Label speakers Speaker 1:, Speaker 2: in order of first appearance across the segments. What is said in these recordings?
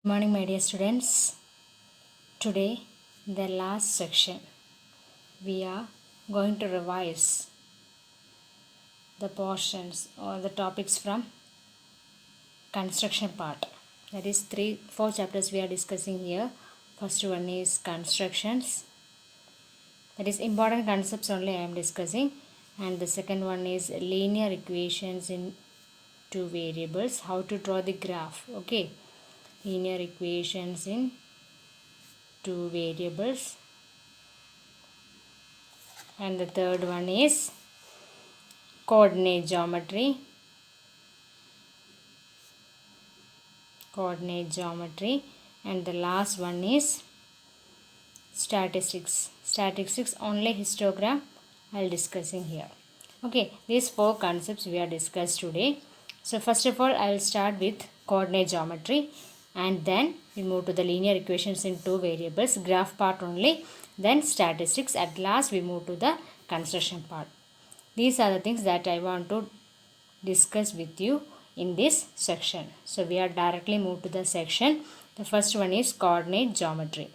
Speaker 1: Good morning, my dear students. Today, in the last section, we are going to revise the portions or the topics from construction part. That is, four chapters we are discussing here. First one is constructions. That is important concepts only I am discussing. And the second one is linear equations in two variables. How to draw the graph. Okay, linear equations in two variables. And the third one is coordinate geometry. And the last one is statistics only histogram I'll discussing here. Okay, these four concepts we are discussed today. So first of all, I will start with coordinate geometry, and then we move to the linear equations in two variables, graph part only, then statistics. At last we move to the construction part. These are the things that I want to discuss with you in this section. So we are directly moved to the section. The first one is coordinate geometry.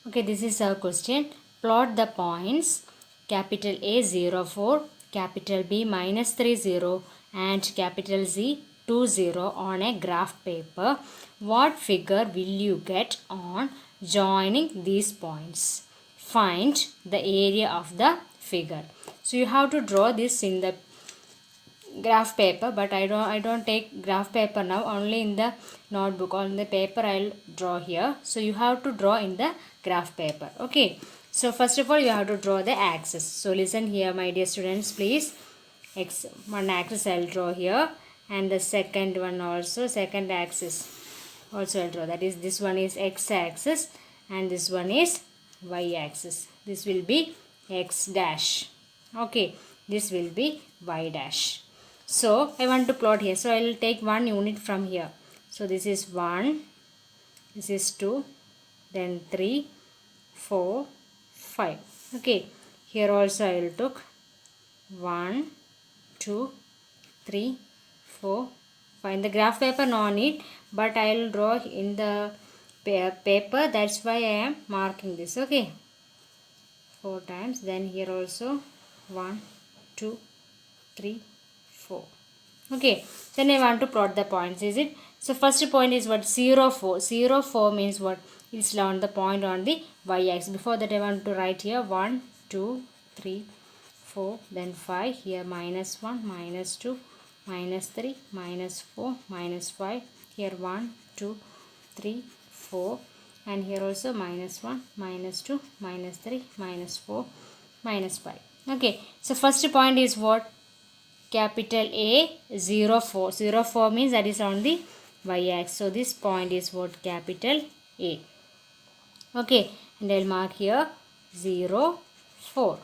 Speaker 1: Okay, this is our question. Plot the points capital A 0 4, capital B minus 3 0 and capital Z 2 0 on a graph paper. What figure will you get on joining these points? Find the area of the figure. So you have to draw this in the graph paper, but I don't take graph paper now, only in the notebook. On the paper I'll draw here. So you have to draw in the graph paper. Okay, so first of all you have to draw the axis. So listen here, my dear students, please. One axis I'll draw here, and the second one also, second axis also I'll draw. That is, this one is x axis and this one is y axis. This will be x dash. Okay, this will be y dash. So I want to plot here. So I will take one unit from here. So this is 1, this is 2, then 3, 4, 5. Okay, here also I will took 1, 2, 3, 4, 5. In the graph paper no need, but I will draw in the paper. That's why I am marking this. Okay, 4 times. Then here also 1, 2, 3, 4. Okay, then I want to plot the points. Is it? So first point is what? 0 4. 0 4 means what? It's on the point on the y-axis. Before that I want to write here 1 2 3 4, then 5. Here minus 1, minus 2, minus 3, minus 4, minus 5. Here 1 2 3 4, and here also minus 1, minus 2, minus 3, minus 4, minus 5. Okay, so first point is what? Capital A 0 4. 0 4 means that is on the y-axis. So this point is what? Capital A. Okay, and I'll mark here 0 4.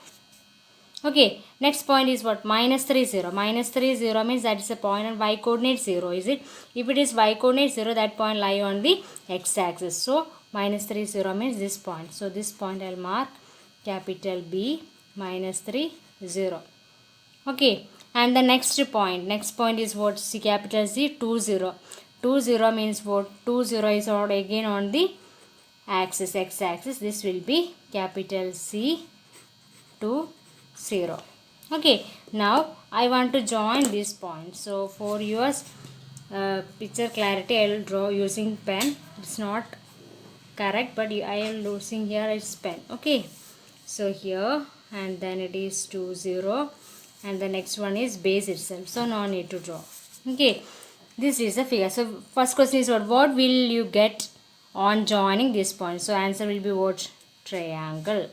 Speaker 1: Okay, next point is what? Minus 3 0. Minus 3 0 means that is a point on y coordinate 0. Is it? If it is y coordinate 0, that point lie on the x axis. So minus 3 0 means this point. So this point I'll mark capital B minus 3 0. Okay, and the next point is what? C capital Z 2 0. 2 0 means what? 2 0 is again on the axis, x axis. This will be capital C 2 0. Okay, now I want to join this point. So for your picture clarity, I will draw using pen. It's not correct, but I am using here its pen. Okay, so here, and then it is 2 0, and the next one is base itself, so no need to draw. Okay, this is the figure. So first question is what will you get on joining this point? So answer will be what? Triangle.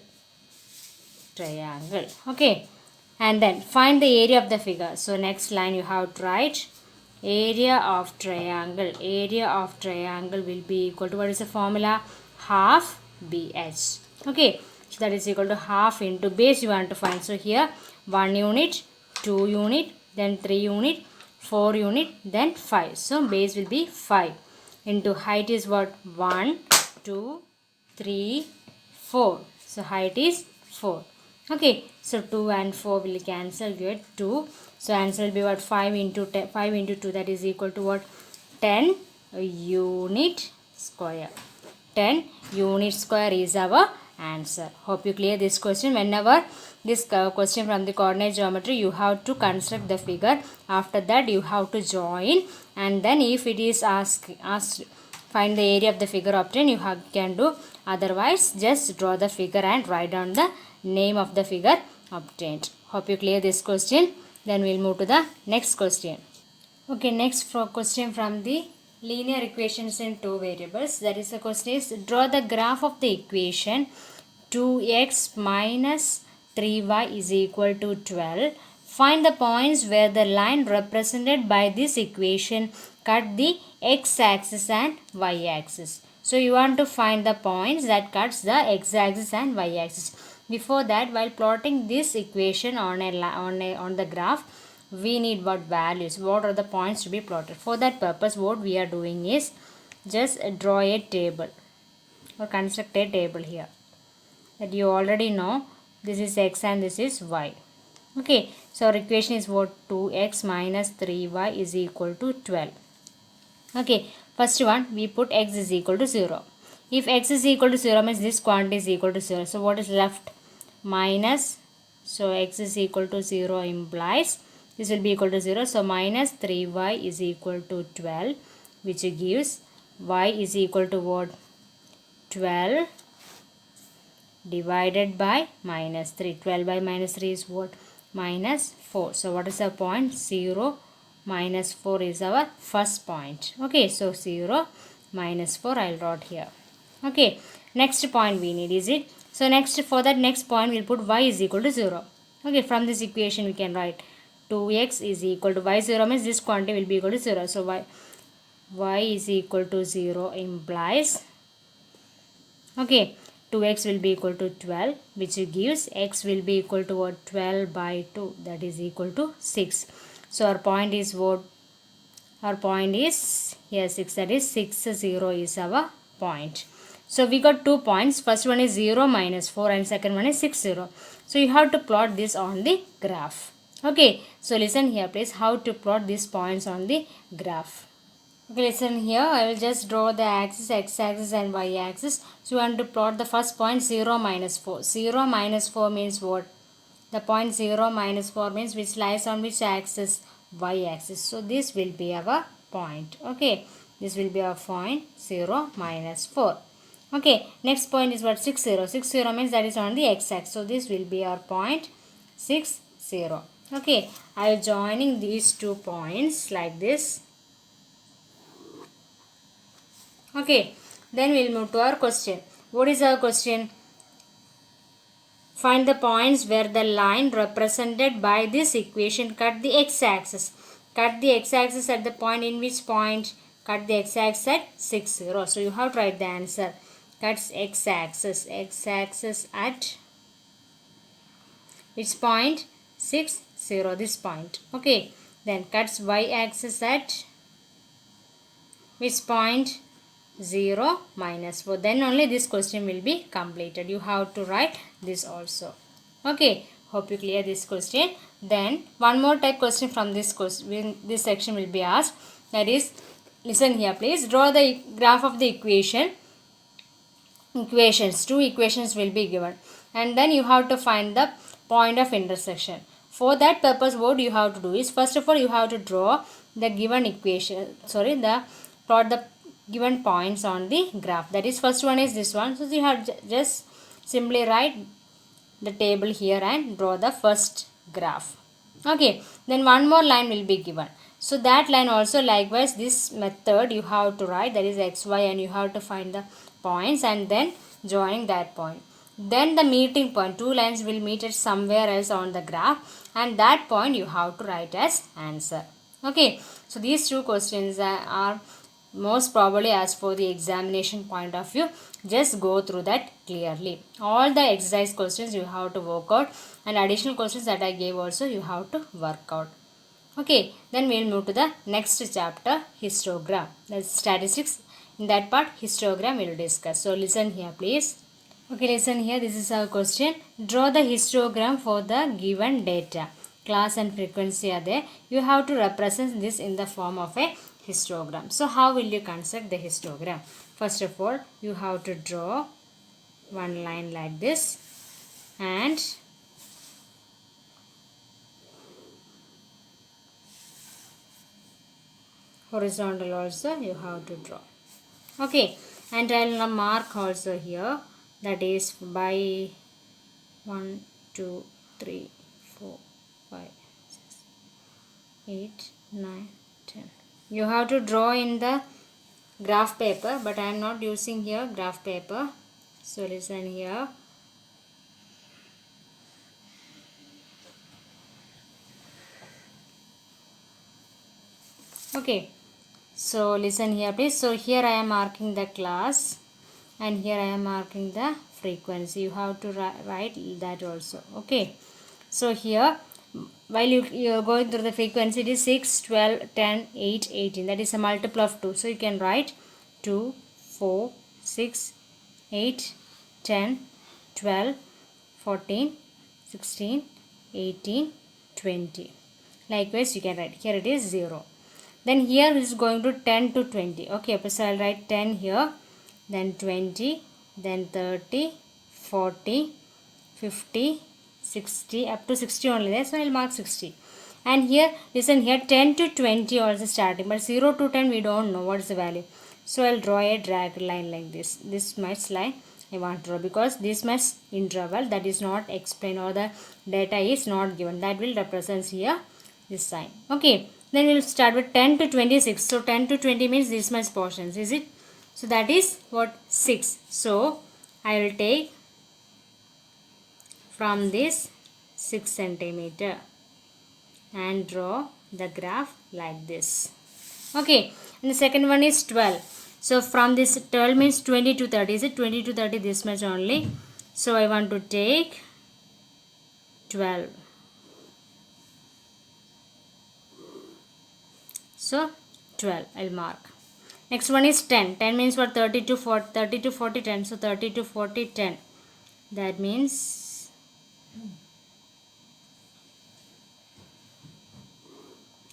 Speaker 1: Okay, and then find the area of the figure. So next line you have to write area of triangle. Area of triangle will be equal to, what is the formula? Half BH. Okay, so that is equal to half into base you want to find. So here 1 unit, 2 unit, then 3 unit, 4 unit, then 5. So base will be 5 into height is what? 1 2 3 4. So height is 4. Okay, so 2 and 4 will cancel, get 2. So answer will be what? 5 into 10, 5 into 2, that is equal to what? 10 unit square. 10 unit square is our answer. Hope you clear this question. Whenever this question from the coordinate geometry, you have to construct the figure. After that you have to join, and then if it is asked find the area of the figure obtained, you can do. Otherwise just draw the figure and write down the name of the figure obtained. Hope you clear this question. Then we'll move to the next question. Okay, next question from the linear equations in two variables. That is, the question is, draw the graph of the equation 2x minus 3y is equal to 12. Find the points where the line represented by this equation cut the x-axis and y-axis. So you want to find the points that cuts the x-axis and y-axis. Before that, while plotting this equation on the graph, we need what values, what are the points to be plotted. For that purpose, what we are doing is just draw a table or construct a table here that you already know. This is x and this is y. Okay, so our equation is what? 2x minus 3y is equal to 12. Okay, first one we put x is equal to 0. If x is equal to 0 means this quantity is equal to 0. So what is left? Minus. So x is equal to 0 implies this will be equal to 0. So minus 3y is equal to 12, which gives y is equal to what? 12 divided by minus 3. 12 by minus 3 is what? Minus 4. So what is the point? 0 minus 4 is our first point. Okay, so 0 minus 4 I'll write here. Okay, next point we need is it. So next, for that next point we'll put y is equal to 0. Okay, from this equation we can write 2x is equal to y. 0 means this quantity will be equal to 0. So y is equal to 0 implies, okay, 2x will be equal to 12, which gives x will be equal to what? 12 by 2, that is equal to 6. So our point is what? Our point is here 6, that is 6, 0 is our point. So we got 2 points. First one is 0 minus 4 and second one is 6, 0. So you have to plot this on the graph. Okay, so listen here please, how to plot these points on the graph. Okay, listen here, I will just draw the axis, x-axis and y-axis. So you want to plot the first point 0 minus 4. 0 minus 4 means what? The point 0 minus 4 means which lies on which axis? Y-axis. So this will be our point. Okay, this will be our point 0 minus 4. Okay, next point is what? 6, 0. 6, 0 means that is on the x-axis. So this will be our point 6, 0. Okay, I am joining these 2 points like this. Okay, then we'll move to our question. What is our question? Find the points where the line represented by this equation cut the x-axis. Cut the x-axis at the point in which point? Cut the x-axis at 6, 0. So you have to write the answer. Cuts x-axis. X-axis at which point? 6, 0. This point. Okay. Then cuts y-axis at which point? 0 minus 4. Then only this question will be completed. You have to write this also. Okay, hope you clear this question. Then one more type question from this question, this section will be asked. That is, listen here please, draw the graph of the equations. 2 equations will be given, and then you have to find the point of intersection. For that purpose, what you have to do is, first of all you have to draw the given equation, plot the given points on the graph. That is, first one is this one. So you have just simply write the table here and draw the first graph. Okay, then one more line will be given. So that line also likewise this method you have to write, that is xy, and you have to find the points and then join that point. Then the meeting point, 2 lines will meet at somewhere else on the graph, and that point you have to write as answer. Okay, so these 2 questions are most probably as for the examination point of view. Just go through that clearly. All the exercise questions you have to work out, and additional questions that I gave also you have to work out. Okay, then we will move to the next chapter, histogram. That's statistics. In that part, histogram we will discuss. So listen here please. Okay, listen here. This is our question. Draw the histogram for the given data. Class and frequency are there. You have to represent this in the form of a histogram. So how will you construct the histogram? First of all, you have to draw one line like this, and horizontal also you have to draw. Okay, and I will mark also here, that is by 1 2 3 4 5 6 8 9 10. You have to draw in the graph paper, but I am not using here graph paper. So listen here. Okay, so listen here please. So here I am marking the class, and here I am marking the frequency. You have to write that also. Okay, so here while you are going through the frequency, it is 6 12 10 8 18. That is a multiple of 2. So you can write 2 4 6 8 10 12 14 16 18 20. Likewise you can write here, it is 0. Then here is going to 10 to 20. Okay, so I'll write 10 here, then 20, then 30, 40, 50, 60, up to 60 only there. So I'll mark 60. And here, listen here, 10 to 20 also starting, but 0 to 10 we don't know what's the value. So I'll draw a drag line like this. This much line I want to draw, because this much interval that is not explained, or the data is not given, that will represent here this sign. Okay, then we will start with 10 to 26. So 10 to 20 means this much portions, is it? So that is what? 6. So I will take from this 6 centimeter and draw the graph like this. Okay, and the second one is 12. So from this 12 means 20 to 30. Is it 20 to 30? This much only. So I want to take 12. So 12 I'll mark. Next one is 10. 10 means what? 30 to 40, 30 to 40, 10. So 30 to 40, 10. That means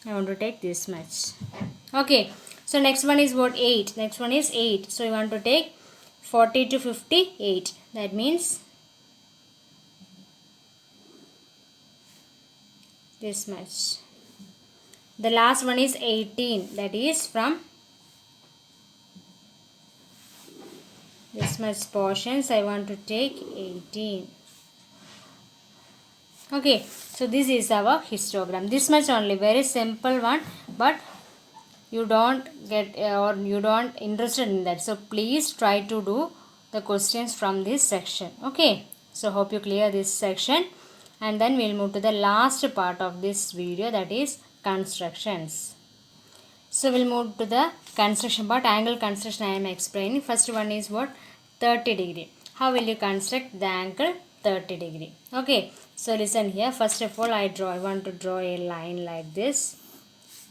Speaker 1: I want to take this much. Okay. So next one is what? 8. Next one is 8. So I want to take 40 to 50, 8. That means this much. The last one is 18. That is from this much portions I want to take 18. Okay, so this is our histogram. This much only, very simple one, but you don't get or you don't interested in that. So please try to do the questions from this section. Okay, so hope you clear this section, and then we'll move to the last part of this video, that is constructions. So we'll move to the construction part. Angle construction I am explaining. First one is what? 30 degree. How will you construct the angle 30 degree? Okay, so listen here. First of all, I want to draw a line like this.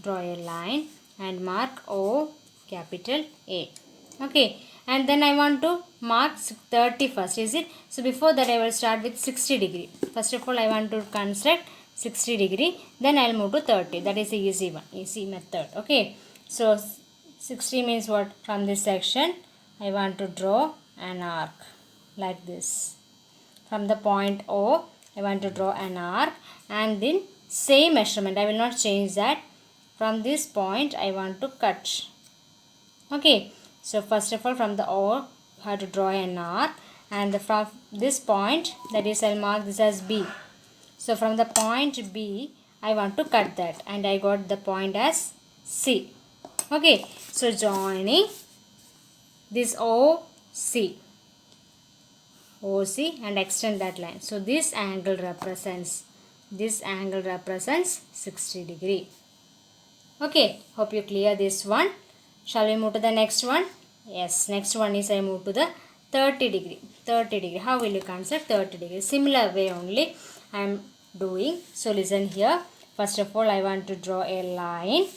Speaker 1: Draw a line and mark O, capital A. Okay, and then I want to mark 30 first, is it? So before that I will start with 60 degree. First of all, I want to construct 60 degree, then I will move to 30. That is the easy one, easy method. Okay, so 60 means what? From this section I want to draw an arc like this. From the point O I want to draw an arc, and then same measurement, I will not change that. From this point I want to cut. Okay, so first of all, from the O I have to draw an arc, and from this point, that is, I'll mark this as B. So from the point B I want to cut that, and I got the point as C. Okay, so joining this OC and extend that line. So this angle represents 60 degree. Okay, hope you clear this one. Shall we move to the next one? Yes, next one is I move to the 30 degree. 30 degree. How will you construct 30 degree? Similar way only I am doing. So listen here. First of all, I want to draw a line,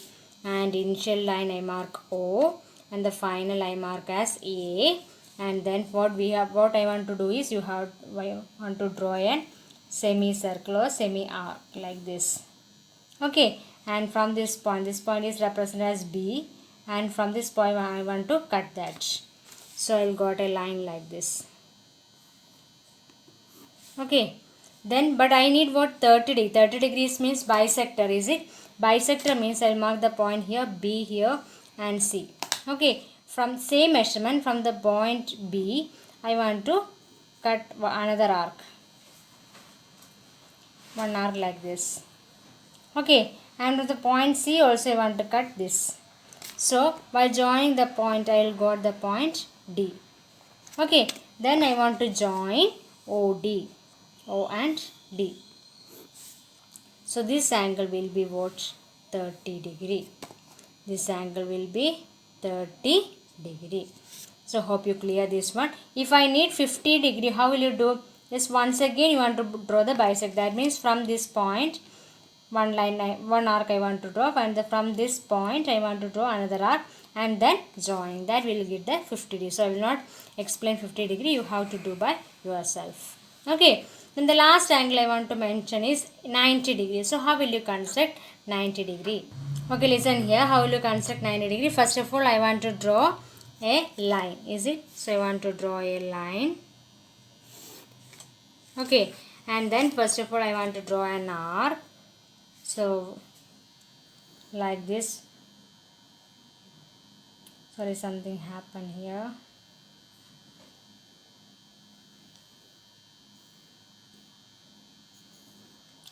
Speaker 1: and initial line I mark O, and the final I mark as A. And then what I want to do is, I want to draw a semicircle or semi-arc like this. Okay, and from this point is represented as B, and from this point I want to cut that. So I'll got a line like this. Okay, then but I need what 30 degrees. 30 degrees means bisector, is it? Bisector means I'll mark the point here, B here and C. Okay, from same measurement from the point B, I want to cut another arc. One arc like this. Okay, and with the point C also I want to cut this. So by joining the point I will got the point D. Okay, then I want to join OD. O and D. So this angle will be what? 30 degree. This angle will be 30 degree. So hope you clear this one. If I need 50 degree, how will you do? Just once again you want to draw the bisect. That means from this point, one arc I want to draw, and from this point I want to draw another arc and then join. That will get the 50 degree. So I will not explain 50 degree. You have to do by yourself. Okay. Then the last angle I want to mention is 90 degree. So how will you construct 90 degree? Okay, listen here. How will you construct 90 degree? First of all, I want to draw a line. Is it? So I want to draw a line. Okay. And then first of all, I want to draw an arc. So like this. Sorry, something happened here.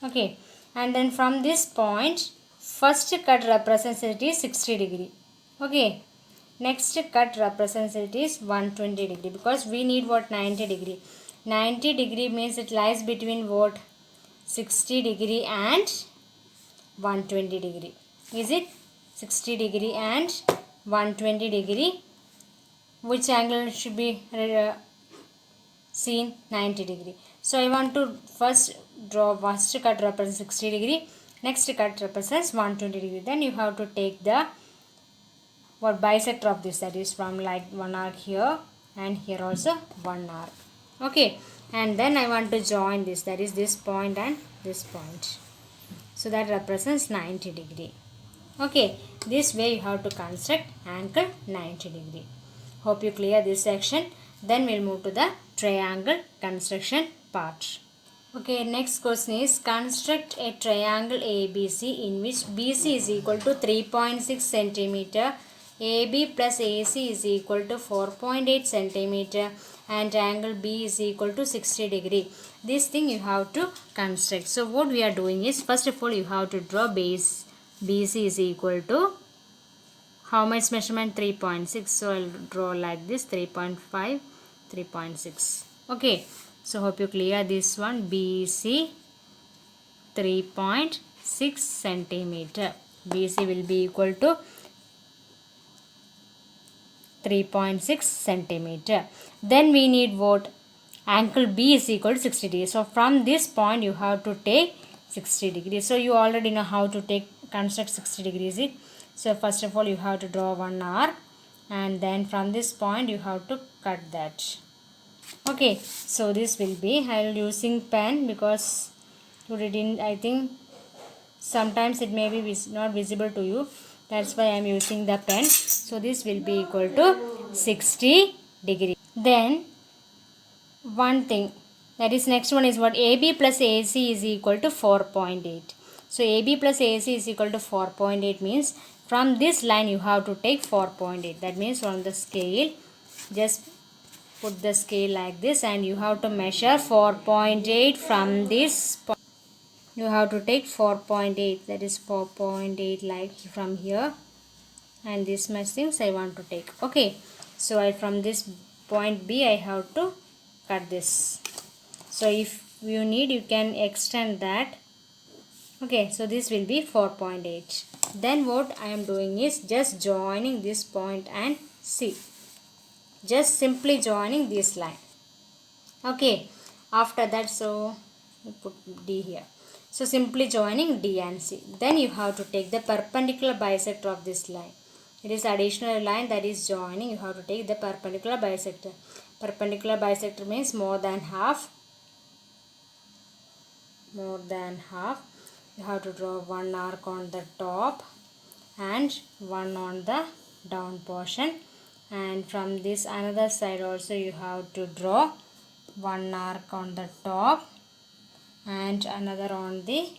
Speaker 1: Okay, and then from this point, first cut represents it is 60 degree. Okay, next cut represents it is 120 degree, because we need what? 90 degree. 90 degree means it lies between what? 60 degree and 120 degree. Is it? 60 degree and 120 degree. Which angle should be seen? 90 degree. So I want to first draw first cut represents 60 degree, next cut represents 120 degree. Then you have to take the what bisector of this, that is from like one arc here and here also one arc. Okay, and then I want to join this, that is this point and this point. So that represents 90 degree. Okay, this way you have to construct angle 90 degree. Hope you clear this section. Then we'll move to the triangle construction part. Okay, next question is construct a triangle ABC in which BC is equal to 3.6 centimeter, AB plus AC is equal to 4.8 centimeter, and angle B is equal to 60 degree. This thing you have to construct. So what we are doing is, first of all you have to draw base. BC is equal to how much measurement? 3.6. So I'll draw like this, 3.5, 3.6. Okay, so hope you clear this one. BC 3.6 centimeter. BC will be equal to 3.6 centimeter. Then we need what? Angle B is equal to 60 degrees. So from this point you have to take 60 degrees. So you already know how to construct 60 degrees. So first of all you have to draw one arc, and then from this point you have to cut that. Okay, so this will be, I'll using pen because today didn't, I think sometimes it may be not visible to you, that's why I'm using the pen. So this will be equal to 60 degree. Then one thing, that is next one is what? AB plus AC is equal to 4.8. So AB plus AC is equal to 4.8 means from this line you have to take 4.8. That means on the scale, just put the scale like this and you have to measure 4.8 from this point. You have to take 4.8, that is 4.8 like from here, and this much things I want to take. Okay, so from this point B I have to cut this. So if you need you can extend that. Okay, so this will be 4.8. Then what I am doing is just joining this point and C. Just simply joining this line. Okay, after that, so you put D here. So simply joining D and C. Then you have to take the perpendicular bisector of this line. It is additional line that is joining. You have to take the perpendicular bisector. Perpendicular bisector means more than half. More than half. You have to draw one arc on the top and one on the down portion, and from this another side also you have to draw one arc on the top and another on the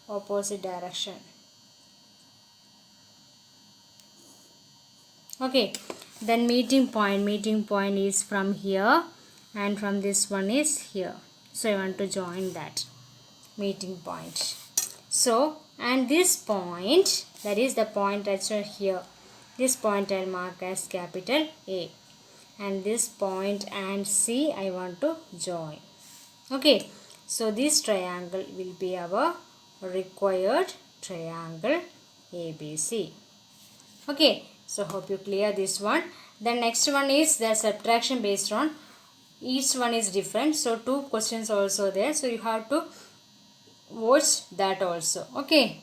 Speaker 1: opposite direction. Okay, then meeting point is from here and from this one is here, so I want to join that meeting point. So, and this point, that is the point that's here, this point I'll mark as capital A, and this point and C I want to join. Okay, so this triangle will be our required triangle ABC. Okay, so hope you clear this one. The next one is the subtraction based on each one is different, so 2 questions also there, so you have to watch that also. Okay,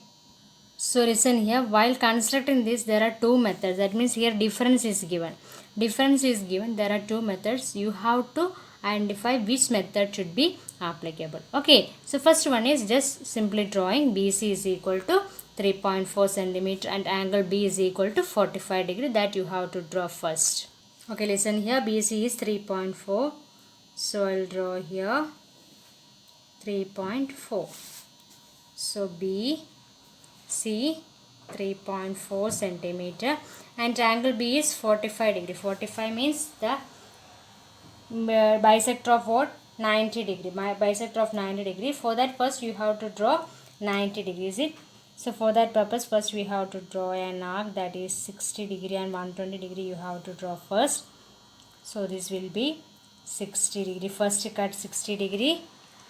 Speaker 1: so listen here, while constructing this there are 2 methods, that means here difference is given, there are 2 methods, you have to identify which method should be applicable. Okay, so first one is just simply drawing BC is equal to 3.4 centimeter and angle B is equal to 45 degree, that you have to draw first. Okay, listen here, BC is 3.4, so I'll draw here 3.4. So B C 3.4 centimeter and angle B is 45 degree. 45 means the bisector of what? 90 degree. Bisector of 90 degree. For that first you have to draw 90 degrees. So for that purpose first we have to draw an arc, that is 60 degree and 120 degree you have to draw first. So this will be 60 degree. First cut 60 degree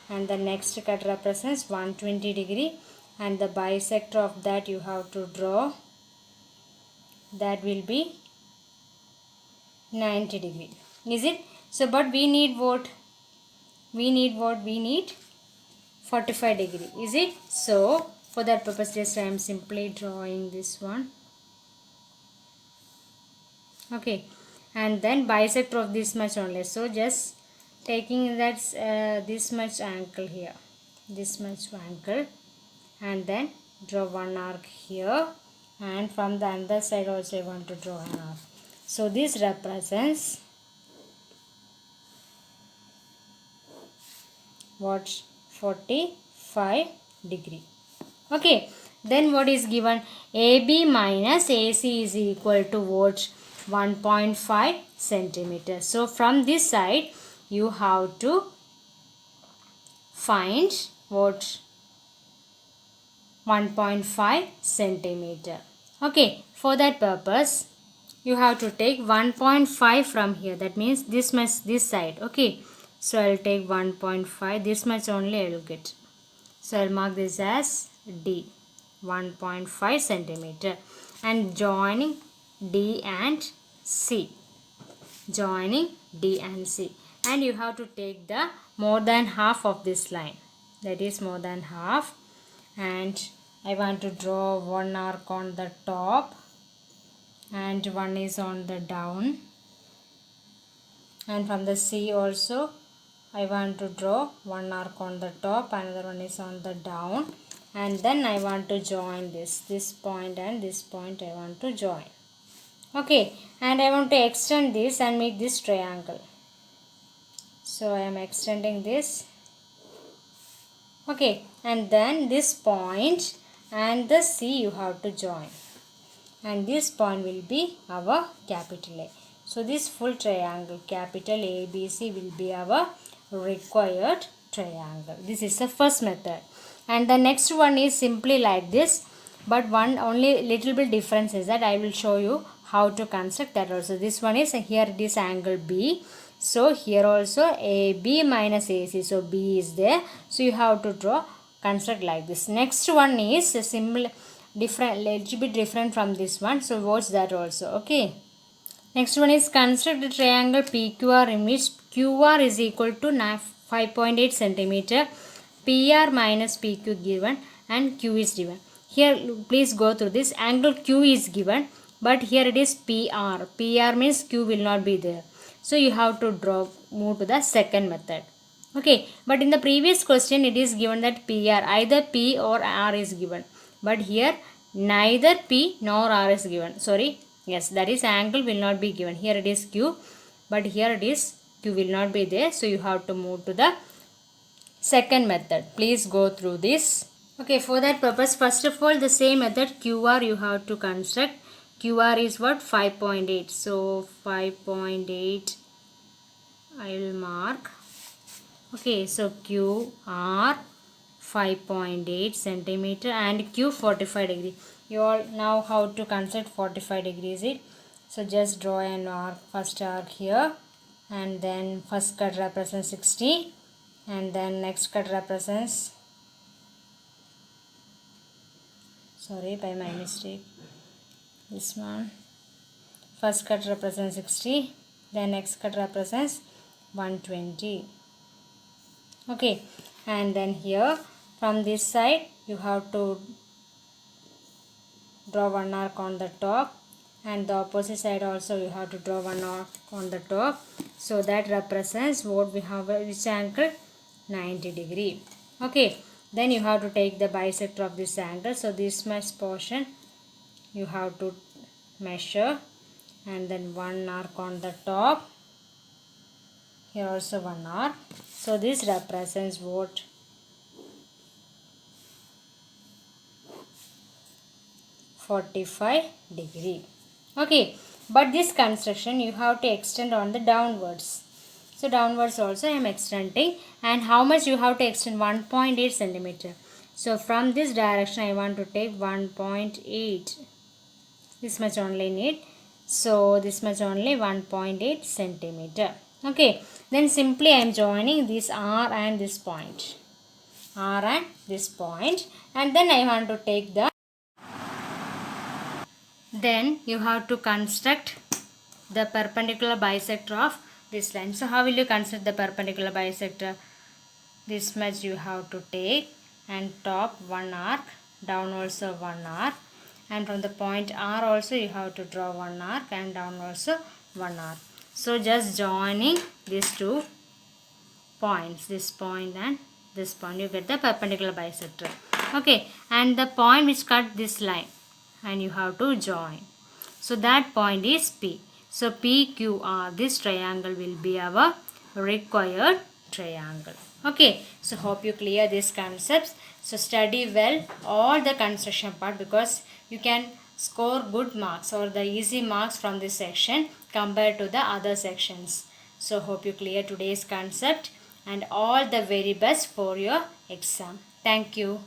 Speaker 1: and the next cut represents 120 degree, and the bisector of that you have to draw, that will be 90 degree. Is it? So but we need what? We need 45 degree. Is it? So for that purpose just I am simply drawing this one. Okay, and then bisector of this much only, so just taking that this much angle here, this much angle, and then draw one arc here, and from the other side also I want to draw an arc. So this represents what? 45 degree. Okay, then what is given? AB minus AC is equal to what? 1.5 centimeter. So from this side you have to find what? 1.5 centimeter. Okay, for that purpose you have to take 1.5 from here, that means this much this side. Okay, so I'll take 1.5, this much only I will get, so I'll mark this as D, 1.5 centimeter, and joining D and C, and you have to take the more than half of this line, that is more than half, and I want to draw one arc on the top and one is on the down, and from the C also I want to draw one arc on the top, another one is on the down, and then I want to join this point and this point I want to join. Okay, and I want to extend this and make this triangle, so I am extending this. Okay, and then this point and the C you have to join, and this point will be our capital A. So this full triangle capital ABC will be our required triangle. This is the first method, and the next one is simply like this, but one only little bit difference is that I will show you how to construct that also. This one is here, it is angle B, so here also AB minus AC, so B is there, so you have to construct like this. Next one is a similar different, little bit different from this one, so watch that also. Okay, next one is construct a triangle PQR in which QR is equal to 5.8 centimeter, PR minus PQ given, and Q is given. Here please go through this. Angle Q is given, but here it is PR. PR means Q will not be there, so you have to move to the second method. Okay, but in the previous question it is given that PR, either P or R is given, but here neither P nor R is given. Sorry, Yes, that is angle will not be given. Here it is Q, but here it is Q will not be there. So you have to move to the second method. Please go through this. Okay, for that purpose, first of all, the same method QR you have to construct. QR is what? 5.8. So 5.8 I will mark. Okay, so QR 5.8 centimeter and Q 45 degree. You all know how to construct 45 degrees it. So just draw an arc, first arc here, and then first cut represents 60, and then next cut represents, sorry by my mistake, this one. First cut represents 60, then next cut represents 120. Okay, and then here from this side you have to draw one arc on the top, and the opposite side also you have to draw one arc on the top. So that represents what we have, which angle? 90 degree. Okay, then you have to take the bisector of this angle. So this much portion you have to measure, and then one arc on the top, here also one arc. So this represents what? 45 degree. Okay, but this construction you have to extend on the downwards. So downwards also I am extending, and how much you have to extend? 1.8 centimeter. So from this direction I want to take 1.8. This much only need. So this much only 1.8 centimeter. Okay, then simply I am joining this R and this point. R and this point, and then I want to take the, then you have to construct the perpendicular bisector of this line. So how will you construct the perpendicular bisector? This much you have to take, and top one arc, down also one arc, and from the point R also you have to draw one arc, and down also one arc. So just joining these two points, this point and this point, you get the perpendicular bisector. Okay, and the point which cut this line, and you have to join. So that point is P. So PQR, this triangle will be our required triangle. Okay, so hope you clear these concepts. So study well all the construction part, because you can score good marks or the easy marks from this section compared to the other sections. So hope you clear today's concept, and all the very best for your exam. Thank you.